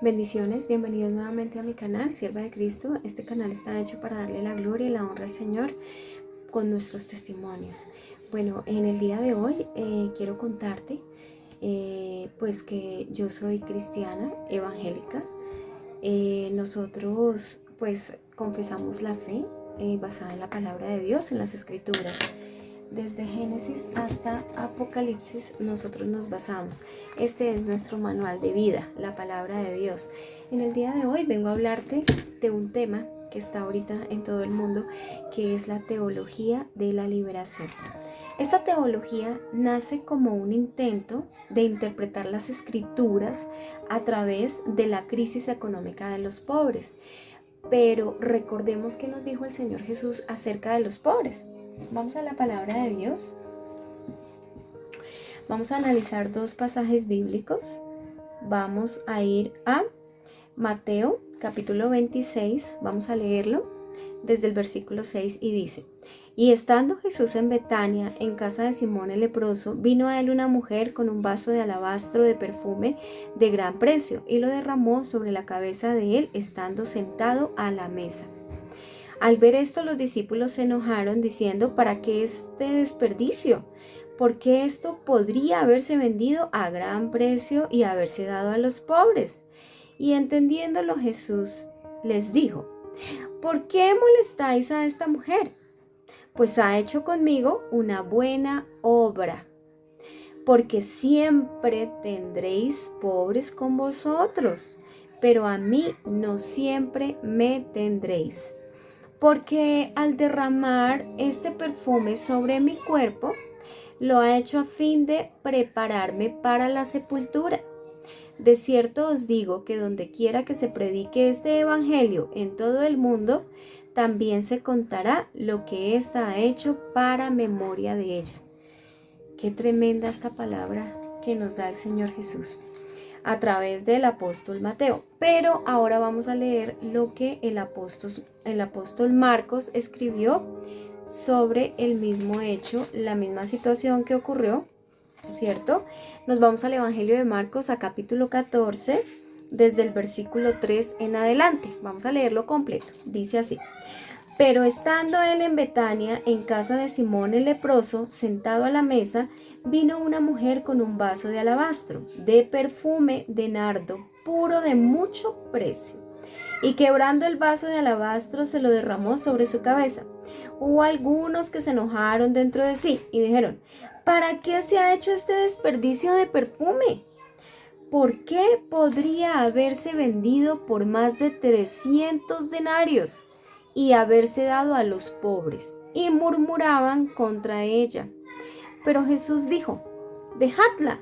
Bendiciones, bienvenidos nuevamente a mi canal, Sierva de Cristo. Este canal está hecho para darle la gloria y la honra al Señor con nuestros testimonios. Bueno, en el día de hoy quiero contarte pues que yo soy cristiana evangélica. Nosotros pues confesamos la fe basada en la palabra de Dios, en las Escrituras. Desde Génesis hasta Apocalipsis nosotros nos basamos. Este es nuestro manual de vida, la palabra de Dios. En el día de hoy vengo a hablarte de un tema que está ahorita en todo el mundo, que es la teología de la liberación. Esta teología nace como un intento de interpretar las escrituras a través de la crisis económica de los pobres. Pero recordemos que nos dijo el Señor Jesús acerca de los pobres. Vamos a la palabra de Dios. Vamos a analizar dos pasajes bíblicos. Vamos a ir a Mateo capítulo 26. Vamos a leerlo desde el versículo 6 y dice: Y estando Jesús en Betania, en casa de Simón el leproso, vino a él una mujer con un vaso de alabastro de perfume de gran precio, y lo derramó sobre la cabeza de él, estando sentado a la mesa. Al ver esto, los discípulos se enojaron, diciendo: ¿Para qué este desperdicio? Porque esto podría haberse vendido a gran precio y haberse dado a los pobres. Y entendiéndolo, Jesús les dijo: ¿Por qué molestáis a esta mujer? Pues ha hecho conmigo una buena obra. Porque siempre tendréis pobres con vosotros, pero a mí no siempre me tendréis. Porque al derramar este perfume sobre mi cuerpo, lo ha hecho a fin de prepararme para la sepultura. De cierto os digo que donde quiera que se predique este evangelio en todo el mundo, también se contará lo que ésta ha hecho para memoria de ella. Qué tremenda esta palabra que nos da el Señor Jesús a través del apóstol Mateo. Pero ahora vamos a leer lo que el apóstol Marcos escribió sobre el mismo hecho, la misma situación que ocurrió, ¿cierto? Nos vamos al Evangelio de Marcos, a capítulo 14, desde el versículo 3 en adelante. Vamos a leerlo completo. Dice así: Pero estando él en Betania, en casa de Simón el leproso, sentado a la mesa, vino una mujer con un vaso de alabastro, de perfume de nardo, puro de mucho precio, y quebrando el vaso de alabastro se lo derramó sobre su cabeza. Hubo algunos que se enojaron dentro de sí y dijeron: ¿Para qué se ha hecho este desperdicio de perfume? ¿Por qué podría haberse vendido por más de 300 denarios y haberse dado a los pobres? Y murmuraban contra ella. Pero Jesús dijo: Dejadla,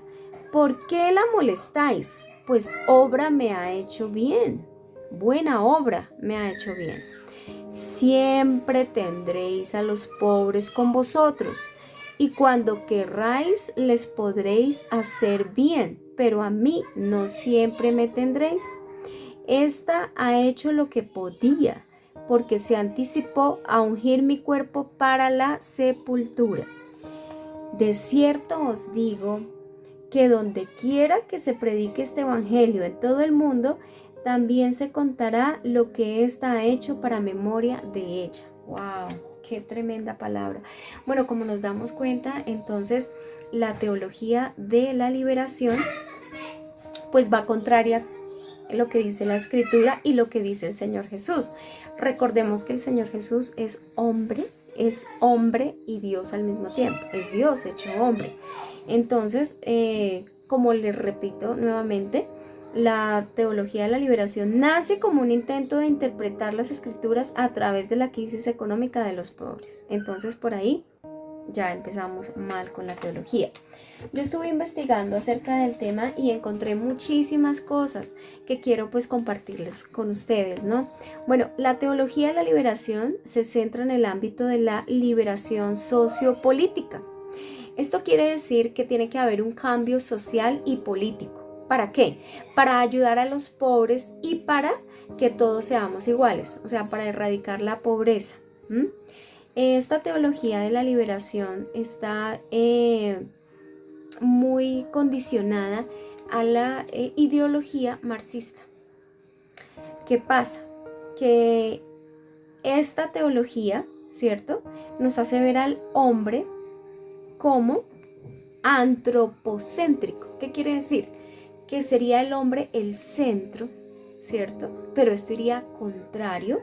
¿por qué la molestáis? Pues obra me ha hecho bien, buena obra me ha hecho bien. Siempre tendréis a los pobres con vosotros, y cuando querráis les podréis hacer bien, pero a mí no siempre me tendréis. Esta ha hecho lo que podía, porque se anticipó a ungir mi cuerpo para la sepultura. De cierto os digo que donde quiera que se predique este evangelio en todo el mundo, también se contará lo que ésta ha hecho para memoria de ella. ¡Wow! ¡Qué tremenda palabra! Bueno, como nos damos cuenta, entonces la teología de la liberación pues va contraria a lo que dice la Escritura y lo que dice el Señor Jesús. Recordemos que el Señor Jesús es hombre y Dios al mismo tiempo, es Dios hecho hombre. Entonces, como les repito nuevamente, la teología de la liberación nace como un intento de interpretar las escrituras a través de la crisis económica de los pobres. Entonces, por ahí ya empezamos mal con la teología. Yo estuve investigando acerca del tema y encontré muchísimas cosas que quiero pues compartirles con ustedes, ¿no? Bueno, la teología de la liberación se centra en el ámbito de la liberación sociopolítica. Esto quiere decir que tiene que haber un cambio social y político. ¿Para qué? Para ayudar a los pobres y para que todos seamos iguales, o sea, para erradicar la pobreza. Esta teología de la liberación está muy condicionada a la ideología marxista. ¿Qué pasa? Que esta teología, ¿cierto?, nos hace ver al hombre como antropocéntrico. ¿Qué quiere decir? Que sería el hombre el centro, ¿cierto? Pero esto iría contrario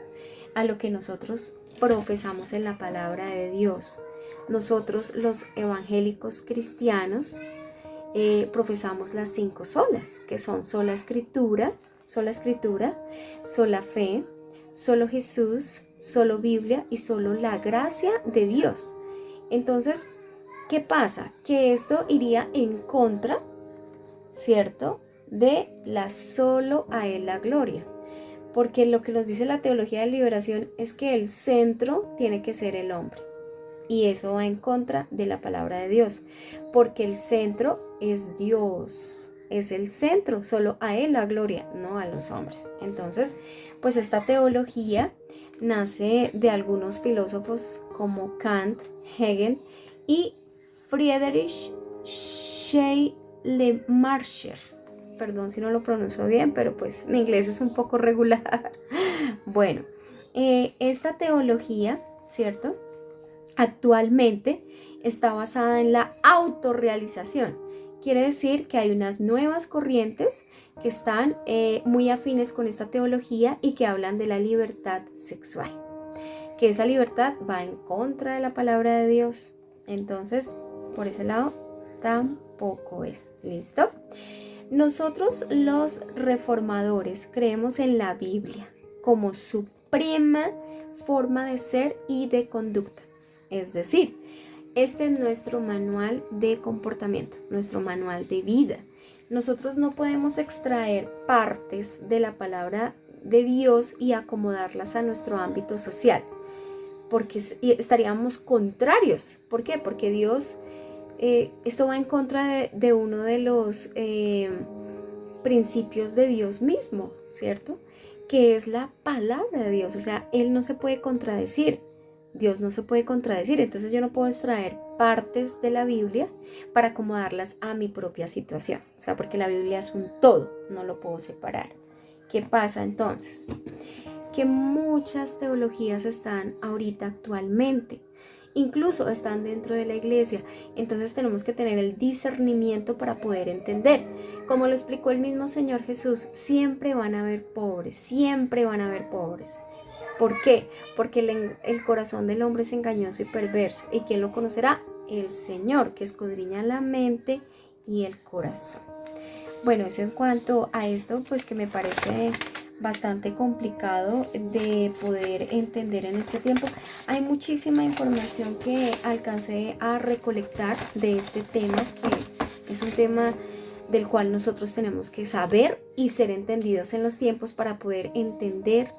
a lo que nosotros profesamos en la palabra de Dios. Nosotros, los evangélicos cristianos, profesamos las 5 solas, que son sola escritura, sola fe, solo Jesús, solo Biblia y solo la gracia de Dios. Entonces, ¿qué pasa? Que esto iría en contra, ¿cierto?, de la solo a Él la gloria. Porque lo que nos dice la teología de liberación es que el centro tiene que ser el hombre. Y eso va en contra de la palabra de Dios. Porque el centro es Dios. Es el centro, solo a Él la gloria, no a los hombres. Entonces, pues esta teología nace de algunos filósofos como Kant, Hegel y Friedrich Schleiermacher. Perdón si no lo pronuncio bien, pero pues mi inglés es un poco regular. Bueno, esta teología, ¿cierto?, actualmente está basada en la autorrealización. Quiere decir que hay unas nuevas corrientes que están muy afines con esta teología y que hablan de la libertad sexual. Que esa libertad va en contra de la palabra de Dios. Entonces, por ese lado, tampoco es. ¿Listo? Nosotros los reformadores creemos en la Biblia como suprema forma de ser y de conducta. Es decir, este es nuestro manual de comportamiento, nuestro manual de vida. Nosotros no podemos extraer partes de la palabra de Dios y acomodarlas a nuestro ámbito social, porque estaríamos contrarios. ¿Por qué? Porque Dios, esto va en contra de uno de los principios de Dios mismo, ¿cierto?, que es la palabra de Dios. O sea, Él no se puede contradecir. Dios no se puede contradecir, entonces yo no puedo extraer partes de la Biblia para acomodarlas a mi propia situación, o sea, porque la Biblia es un todo, no lo puedo separar. ¿Qué pasa entonces? Que muchas teologías están ahorita actualmente, incluso están dentro de la iglesia, entonces tenemos que tener el discernimiento para poder entender. Como lo explicó el mismo Señor Jesús, siempre van a haber pobres, siempre van a haber pobres. ¿Por qué? Porque el corazón del hombre es engañoso y perverso. ¿Y quién lo conocerá? El Señor, que escudriña la mente y el corazón. Bueno, eso en cuanto a esto, pues que me parece bastante complicado de poder entender en este tiempo. Hay muchísima información que alcancé a recolectar de este tema, que es un tema del cual nosotros tenemos que saber y ser entendidos en los tiempos para poder entender,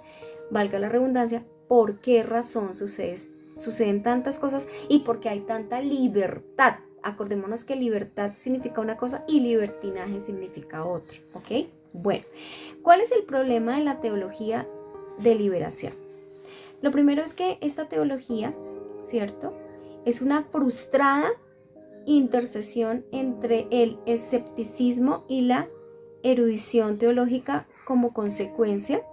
valga la redundancia, por qué razón suceden tantas cosas y por qué hay tanta libertad. Acordémonos que libertad significa una cosa y libertinaje significa otra, ¿ok? Bueno, ¿cuál es el problema de la teología de liberación? Lo primero es que esta teología, ¿cierto?, es una frustrada intercesión entre el escepticismo y la erudición teológica como consecuencia,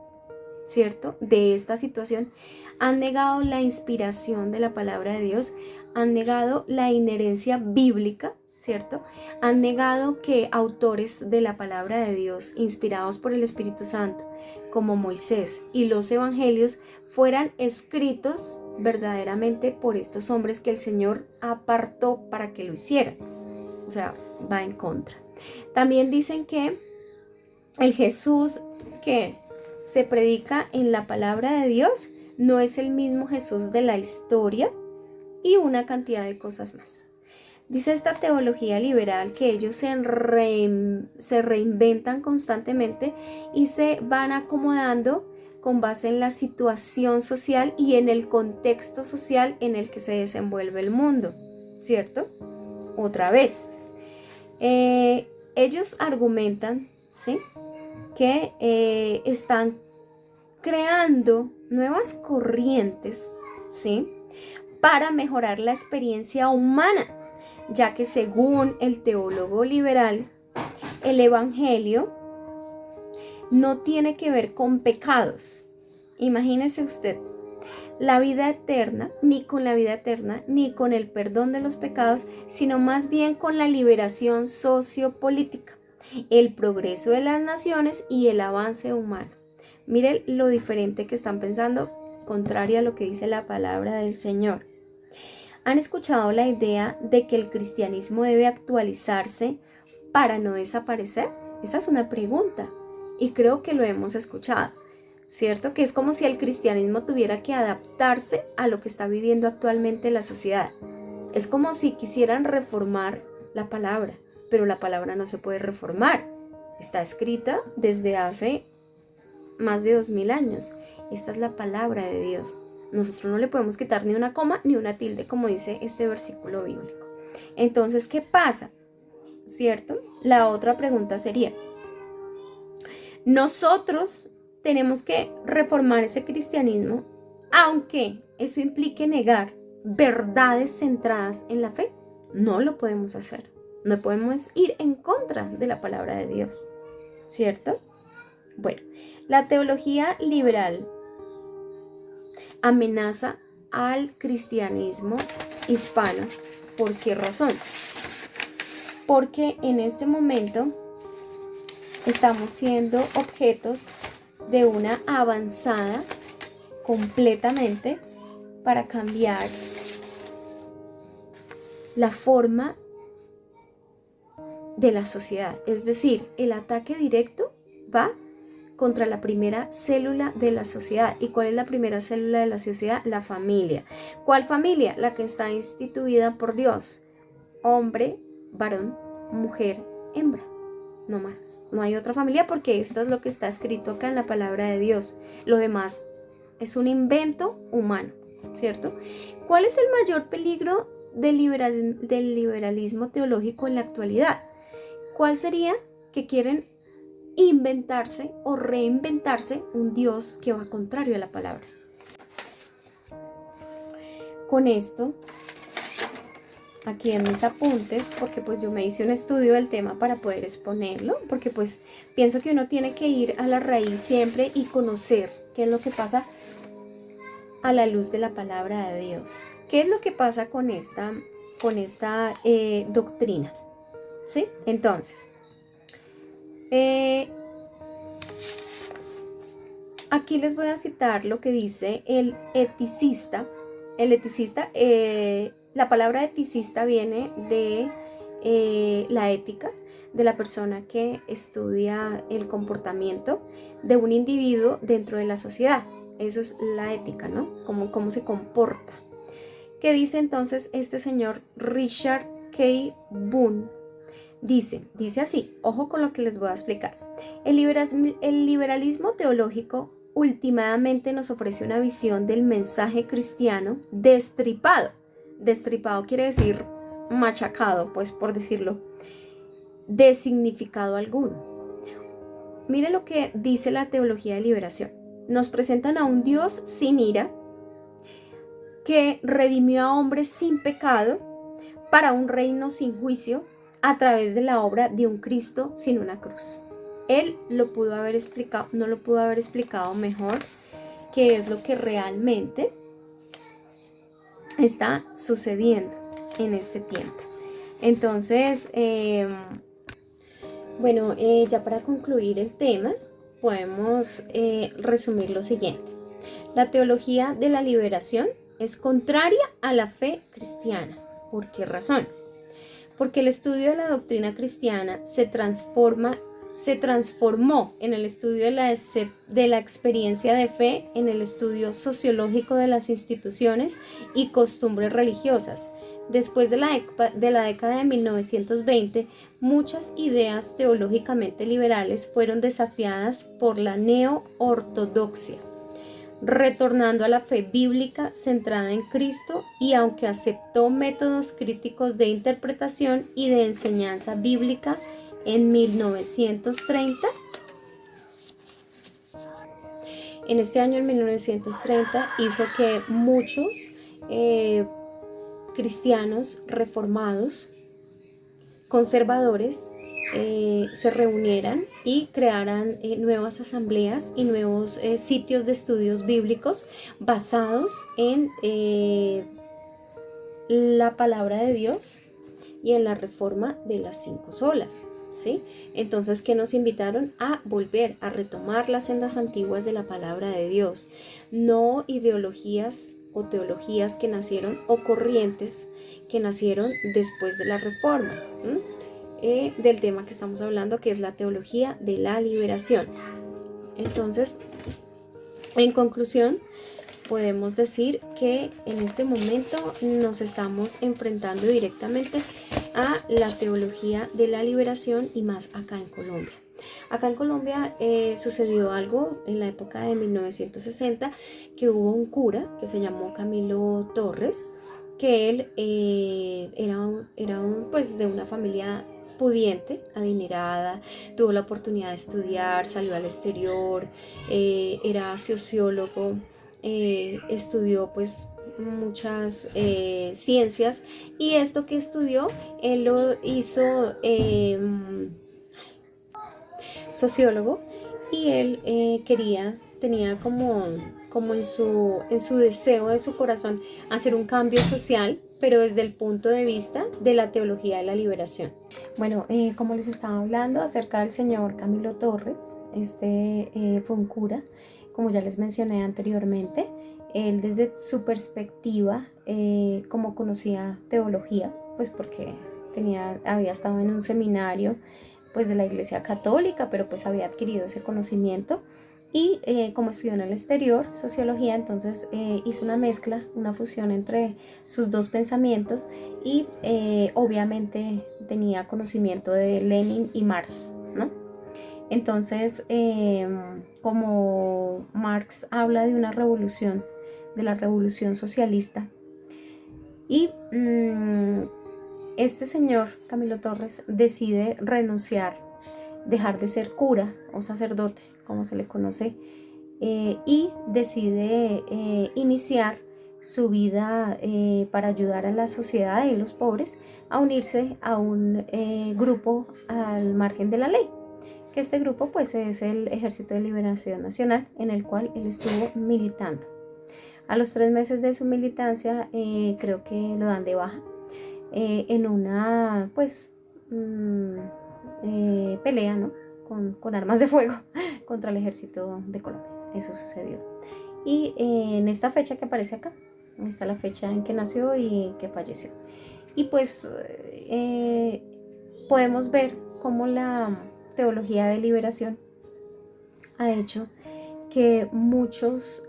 ¿cierto?, de esta situación. Han negado la inspiración de la palabra de Dios, han negado la inherencia bíblica, ¿cierto? Han negado que autores de la palabra de Dios, inspirados por el Espíritu Santo, como Moisés y los evangelios, fueran escritos verdaderamente por estos hombres que el Señor apartó para que lo hicieran. O sea, va en contra. También dicen que el Jesús que se predica en la palabra de Dios no es el mismo Jesús de la historia y una cantidad de cosas más. Dice esta teología liberal que ellos se reinventan constantemente y se van acomodando con base en la situación social y en el contexto social en el que se desenvuelve el mundo, ¿cierto? Otra vez, ellos argumentan, ¿sí?, que están creando nuevas corrientes, ¿sí?, para mejorar la experiencia humana, ya que según el teólogo liberal, el evangelio no tiene que ver con pecados. Imagínese usted, la vida eterna, ni con la vida eterna, ni con el perdón de los pecados, sino más bien con la liberación sociopolítica, el progreso de las naciones y el avance humano. Miren lo diferente que están pensando, contrario a lo que dice la palabra del Señor. ¿Han escuchado la idea de que el cristianismo debe actualizarse para no desaparecer? Esa es una pregunta y creo que lo hemos escuchado, ¿cierto? Que es como si el cristianismo tuviera que adaptarse a lo que está viviendo actualmente la sociedad. Es como si quisieran reformar la palabra, pero la palabra no se puede reformar. Está escrita desde hace más de 2000 años. Esta es la palabra de Dios. Nosotros no le podemos quitar ni una coma ni una tilde, como dice este versículo bíblico. Entonces, ¿qué pasa? ¿Cierto? La otra pregunta sería, nosotros tenemos que reformar ese cristianismo, aunque eso implique negar verdades centradas en la fe. No lo podemos hacer. No podemos ir en contra de la palabra de Dios, ¿cierto? Bueno, la teología liberal amenaza al cristianismo hispano. ¿Por qué razón? Porque en este momento estamos siendo objetos de una avanzada completamente para cambiar la forma de la sociedad. Es decir, el ataque directo va contra la primera célula de la sociedad. ¿Y cuál es la primera célula de la sociedad? La familia. ¿Cuál familia? La que está instituida por Dios. Hombre, varón, mujer, hembra. No más. No hay otra familia porque esto es lo que está escrito acá en la palabra de Dios. Lo demás es un invento humano, ¿cierto? ¿Cuál es el mayor peligro del liberalismo teológico en la actualidad? ¿Cuál sería? Que quieren inventarse o reinventarse un Dios que va contrario a la palabra. Con esto, aquí en mis apuntes, porque pues yo me hice un estudio del tema para poder exponerlo, porque pues pienso que uno tiene que ir a la raíz siempre y conocer qué es lo que pasa a la luz de la palabra de Dios. ¿Qué es lo que pasa con esta doctrina? ¿Sí? Entonces, aquí les voy a citar lo que dice el eticista. El eticista, la palabra eticista viene de la ética, de la persona que estudia el comportamiento de un individuo dentro de la sociedad. Eso es la ética, ¿no? Cómo se comporta. ¿Qué dice entonces este señor Richard K. Boone? Dice así, ojo con lo que les voy a explicar. El liberalismo teológico últimamente nos ofrece una visión del mensaje cristiano destripado. Destripado quiere decir machacado, pues por decirlo, de significado alguno. Mire lo que dice la teología de liberación. Nos presentan a un Dios sin ira, que redimió a hombres sin pecado para un reino sin juicio a través de la obra de un Cristo sin una cruz. Él lo pudo haber explicado, no lo pudo haber explicado mejor qué es lo que realmente está sucediendo en este tiempo. Entonces, ya para concluir el tema, podemos resumir lo siguiente. La teología de la liberación es contraria a la fe cristiana. ¿Por qué razón? Porque el estudio de la doctrina cristiana se transformó en el estudio de la experiencia de fe, en el estudio sociológico de las instituciones y costumbres religiosas. Después de la década de 1920, muchas ideas teológicamente liberales fueron desafiadas por la neo-ortodoxia, retornando a la fe bíblica centrada en Cristo, y aunque aceptó métodos críticos de interpretación y de enseñanza bíblica en 1930, en este año, en 1930, hizo que muchos cristianos reformados, conservadores, se reunieran y crearan nuevas asambleas y nuevos sitios de estudios bíblicos basados en la palabra de Dios y en la reforma de las 5 solas, ¿sí? Entonces, ¿qué nos invitaron? A volver a retomar las sendas antiguas de la palabra de Dios, no ideologías o teologías que nacieron o corrientes que nacieron después de la reforma, del tema que estamos hablando, que es la teología de la liberación. Entonces, en conclusión, podemos decir que en este momento nos estamos enfrentando directamente a la teología de la liberación y más acá en Colombia. Acá en Colombia sucedió algo en la época de 1960, que hubo un cura que se llamó Camilo Torres, que él era pues de una familia pudiente, adinerada, tuvo la oportunidad de estudiar, salió al exterior, era sociólogo, estudió pues muchas ciencias, y esto que estudió él lo hizo sociólogo, y él tenía como en su deseo de su corazón hacer un cambio social, pero desde el punto de vista de la teología de la liberación. Bueno, como les estaba hablando acerca del señor Camilo Torres, fue un cura, como ya les mencioné anteriormente. Él, desde su perspectiva, como conocía teología, pues porque había estado en un seminario pues de la Iglesia Católica, pero pues había adquirido ese conocimiento, y como estudió en el exterior sociología, entonces hizo una mezcla, una fusión entre sus dos pensamientos, y obviamente tenía conocimiento de Lenin y Marx, ¿no? Entonces, como Marx habla de una revolución, de la revolución socialista, y este señor Camilo Torres decide renunciar, dejar de ser cura o sacerdote, como se le conoce, y decide iniciar su vida para ayudar a la sociedad y los pobres a unirse a un grupo al margen de la ley, que este grupo pues es el Ejército de Liberación Nacional, en el cual él estuvo militando. A los 3 meses de su militancia creo que lo dan de baja en una pues pelea, ¿no? con armas de fuego contra el ejército de Colombia. Eso sucedió. Y en esta fecha que aparece acá, está la fecha en que nació y que falleció. Y pues podemos ver cómo la teología de liberación ha hecho que muchos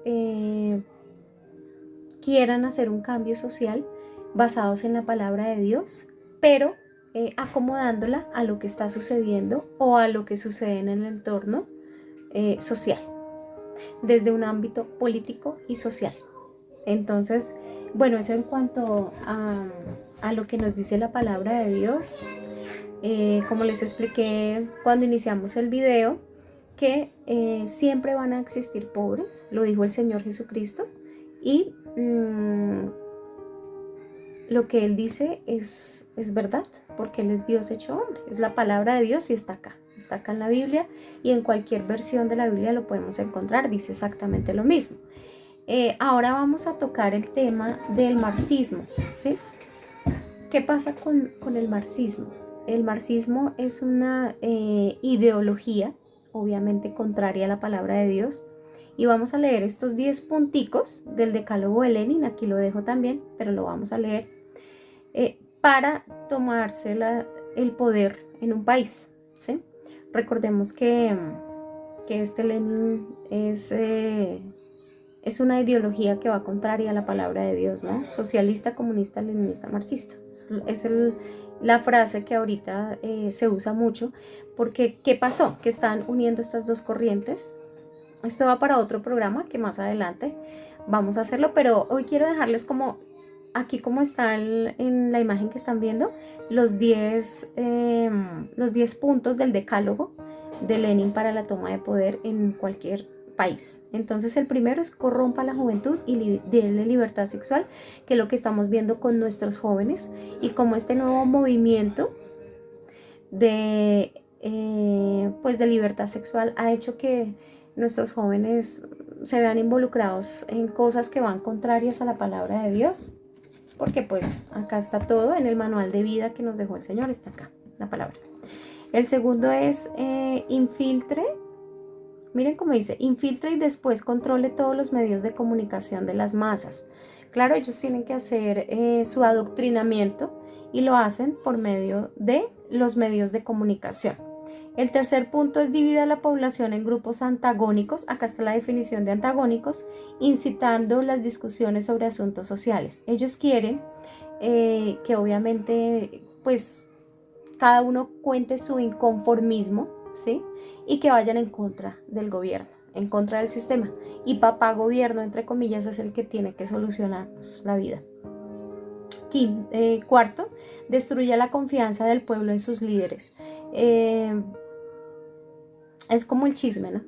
quieran hacer un cambio social basados en la palabra de Dios, pero acomodándola a lo que está sucediendo o a lo que sucede en el entorno social, desde un ámbito político y social. Entonces, bueno, eso en cuanto a lo que nos dice la palabra de Dios. Como les expliqué cuando iniciamos el video, que siempre van a existir pobres, lo dijo el Señor Jesucristo, y lo que Él dice es verdad, porque Él es Dios hecho hombre, es la palabra de Dios y está acá en la Biblia, y en cualquier versión de la Biblia lo podemos encontrar, dice exactamente lo mismo. Ahora vamos a tocar el tema del marxismo, ¿sí? ¿Qué pasa con el marxismo? El marxismo es una ideología, obviamente contraria a la palabra de Dios, y vamos a leer estos 10 punticos del decálogo de Lenin. Aquí lo dejo también, pero lo vamos a leer para tomarse el poder en un país, ¿sí? Recordemos que este Lenin es una ideología que va contraria a la palabra de Dios, ¿no? Socialista, comunista, leninista, marxista. Es la frase que ahorita se usa mucho, porque ¿qué pasó? Que están uniendo estas dos corrientes. Esto va para otro programa que más adelante vamos a hacerlo, pero hoy quiero dejarles como aquí, como está en la imagen que están viendo, los 10 puntos del decálogo de Lenin para la toma de poder en cualquier país. Entonces, el primero es: corrompa la juventud y déle libertad sexual, que es lo que estamos viendo con nuestros jóvenes, y como este nuevo movimiento pues de libertad sexual ha hecho que nuestros jóvenes se vean involucrados en cosas que van contrarias a la palabra de Dios, porque pues acá está todo en el manual de vida que nos dejó el Señor, está acá la palabra. El segundo es infiltre. Miren cómo dice, infiltre y después controle todos los medios de comunicación de las masas. Claro, ellos tienen que hacer su adoctrinamiento y lo hacen por medio de los medios de comunicación. El tercer punto es divide a la población en grupos antagónicos. Acá está la definición de antagónicos, incitando las discusiones sobre asuntos sociales. Ellos quieren que obviamente pues cada uno cuente su inconformismo, ¿sí? Y que vayan en contra del gobierno, en contra del sistema. Y papá gobierno, entre comillas, es el que tiene que solucionarnos la vida. Cuarto, destruye la confianza del pueblo en sus líderes. Es como el chisme, ¿no?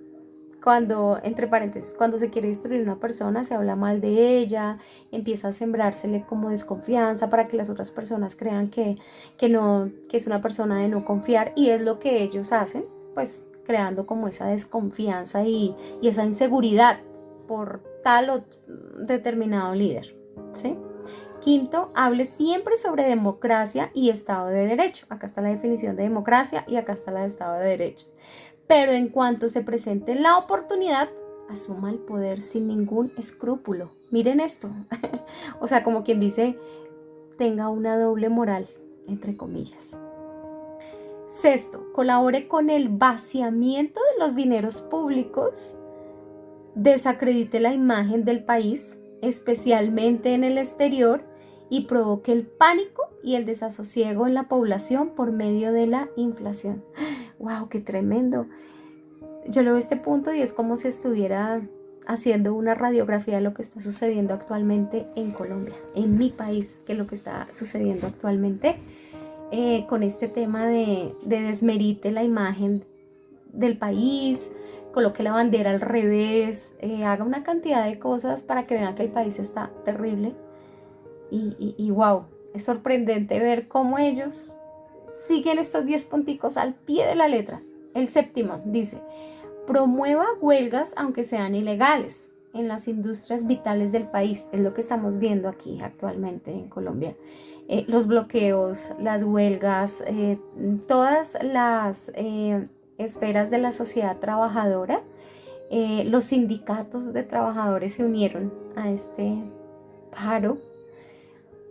Cuando, entre paréntesis, cuando se quiere destruir una persona, se habla mal de ella, empieza a sembrársele como desconfianza para que las otras personas crean que es una persona de no confiar, y es lo que ellos hacen, pues creando como esa desconfianza y esa inseguridad por tal o determinado líder, ¿sí? Quinto, hable siempre sobre democracia y Estado de Derecho. Acá está la definición de democracia y acá está la de Estado de Derecho. Pero en cuanto se presente la oportunidad, asuma el poder sin ningún escrúpulo. Miren esto. O sea, como quien dice, tenga una doble moral, entre comillas. Sexto, colabore con el vaciamiento de los dineros públicos, desacredite la imagen del país, especialmente en el exterior, y provoque el pánico y el desasosiego en la población por medio de la inflación. ¡Wow! ¡Qué tremendo! Yo lo veo a este punto y es como si estuviera haciendo una radiografía de lo que está sucediendo actualmente en Colombia, en mi país, que es lo que está sucediendo actualmente con este tema de desmerite la imagen del país, coloque la bandera al revés, haga una cantidad de cosas para que vean que el país está terrible. Y wow, es sorprendente ver cómo ellos siguen estos 10 punticos al pie de la letra. El séptimo dice, promueva huelgas aunque sean ilegales en las industrias vitales del país. Es lo que estamos viendo aquí actualmente en Colombia. Los bloqueos, las huelgas, todas las esferas de la sociedad trabajadora, los sindicatos de trabajadores se unieron a este paro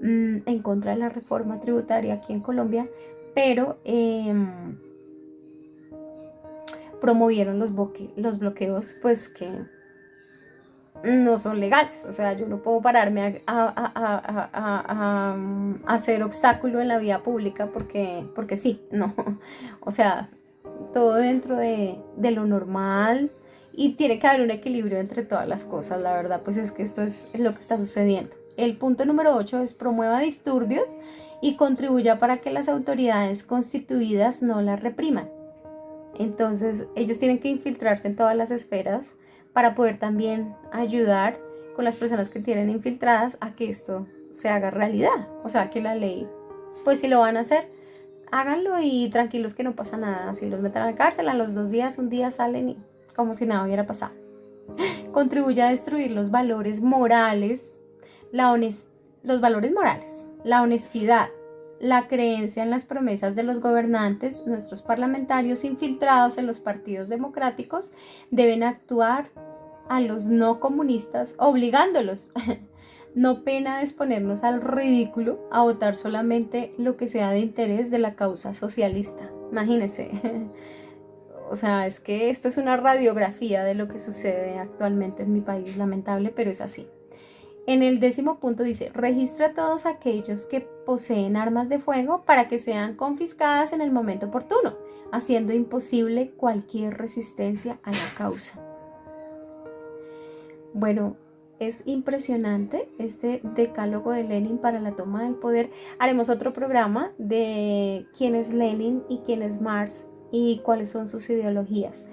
en contra de la reforma tributaria aquí en Colombia, pero promovieron los bloqueos pues que no son legales. O sea, yo no puedo pararme a hacer obstáculo en la vía pública porque sí, no. O sea, todo dentro de lo normal, y tiene que haber un equilibrio entre todas las cosas. La verdad, pues es que esto es lo que está sucediendo. El punto número 8 es promueva disturbios y contribuya para que las autoridades constituidas no las repriman. Entonces, ellos tienen que infiltrarse en todas las esferas para poder también ayudar con las personas que tienen infiltradas a que esto se haga realidad. O sea, que la ley, pues si lo van a hacer, háganlo y tranquilos que no pasa nada. Si los meten a la cárcel, a los 2 días, un día salen y como si nada hubiera pasado. Contribuye a destruir los valores morales, los valores morales, la honestidad, la creencia en las promesas de los gobernantes. Nuestros parlamentarios infiltrados en los partidos democráticos deben actuar a los no comunistas obligándolos, no pena de exponernos al ridículo, a votar solamente lo que sea de interés de la causa socialista. Imagínense. O sea, es que esto es una radiografía de lo que sucede actualmente en mi país, lamentable, pero es así. En el 10º punto dice, registra a todos aquellos que poseen armas de fuego para que sean confiscadas en el momento oportuno, haciendo imposible cualquier resistencia a la causa. Bueno, es impresionante este decálogo de Lenin para la toma del poder. Haremos otro programa de quién es Lenin y quién es Marx y cuáles son sus ideologías.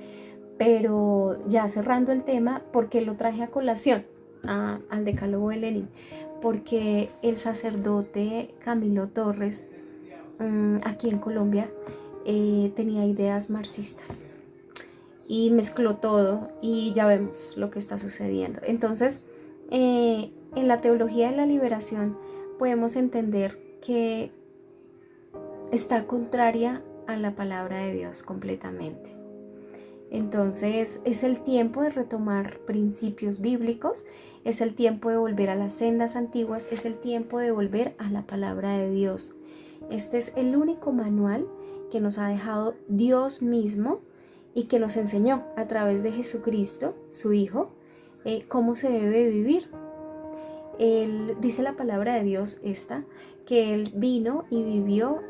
Pero ya cerrando el tema, ¿por qué lo traje a colación al decálogo de Lenin? Porque el sacerdote Camilo Torres, aquí en Colombia, tenía ideas marxistas y mezcló todo y ya vemos lo que está sucediendo. Entonces, en la teología de la liberación podemos entender que está contraria a la palabra de Dios completamente. Entonces es el tiempo de retomar principios bíblicos, es el tiempo de volver a las sendas antiguas, es el tiempo de volver a la palabra de Dios. Este es el único manual que nos ha dejado Dios mismo y que nos enseñó a través de Jesucristo, su Hijo, cómo se debe vivir. Él dice la palabra de Dios que Él vino y vivió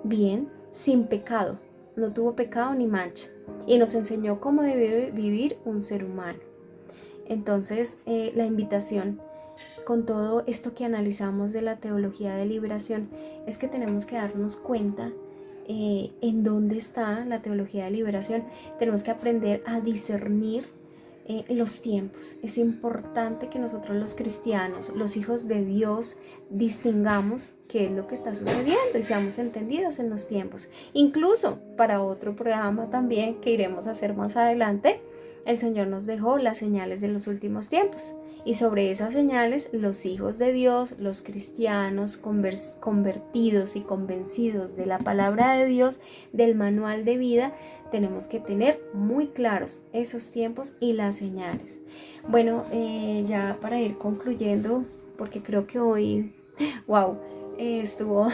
bien, sin pecado, no tuvo pecado ni mancha, y nos enseñó cómo debe vivir un ser humano. Entonces, la invitación con todo esto que analizamos de la teología de liberación es que tenemos que darnos cuenta en dónde está la teología de liberación. Tenemos que aprender a discernir los tiempos. Es importante que nosotros los cristianos, los hijos de Dios, distingamos qué es lo que está sucediendo y seamos entendidos en los tiempos. Incluso para otro programa también que iremos a hacer más adelante, el Señor nos dejó las señales de los últimos tiempos. Y sobre esas señales, los hijos de Dios, los cristianos convertidos y convencidos de la palabra de Dios, del manual de vida, tenemos que tener muy claros esos tiempos y las señales. Bueno, ya para ir concluyendo, porque creo que hoy, wow, estuvo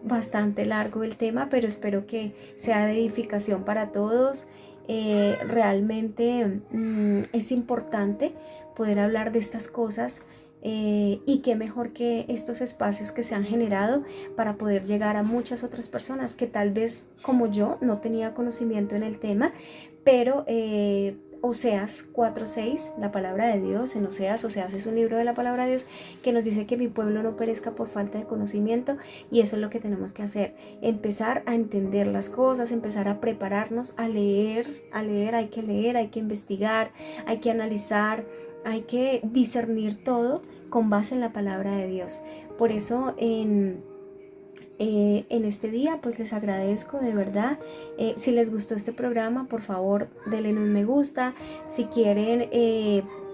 bastante largo el tema, pero espero que sea de edificación para todos. Realmente es importante poder hablar de estas cosas y qué mejor que estos espacios que se han generado para poder llegar a muchas otras personas que tal vez como yo no tenía conocimiento en el tema, pero Oseas 4:6, la palabra de Dios, en Oseas es un libro de la palabra de Dios que nos dice que mi pueblo no perezca por falta de conocimiento, y eso es lo que tenemos que hacer, empezar a entender las cosas, empezar a prepararnos a leer, hay que leer, hay que investigar, hay que analizar, hay que discernir todo con base en la palabra de Dios. Por eso en este día pues les agradezco de verdad. Si les gustó este programa, por favor denle un me gusta. Si quieren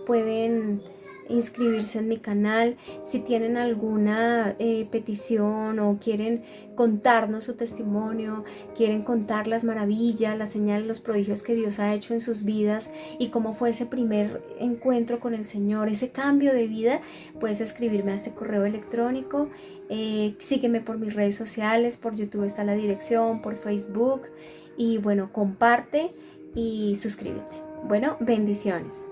pueden inscribirse en mi canal. Si tienen alguna petición o quieren contarnos su testimonio, quieren contar las maravillas, las señales, los prodigios que Dios ha hecho en sus vidas y cómo fue ese primer encuentro con el Señor, ese cambio de vida, puedes escribirme a este correo electrónico. Sígueme por mis redes sociales, por YouTube está la dirección, por Facebook, y bueno, comparte y suscríbete. Bueno, bendiciones.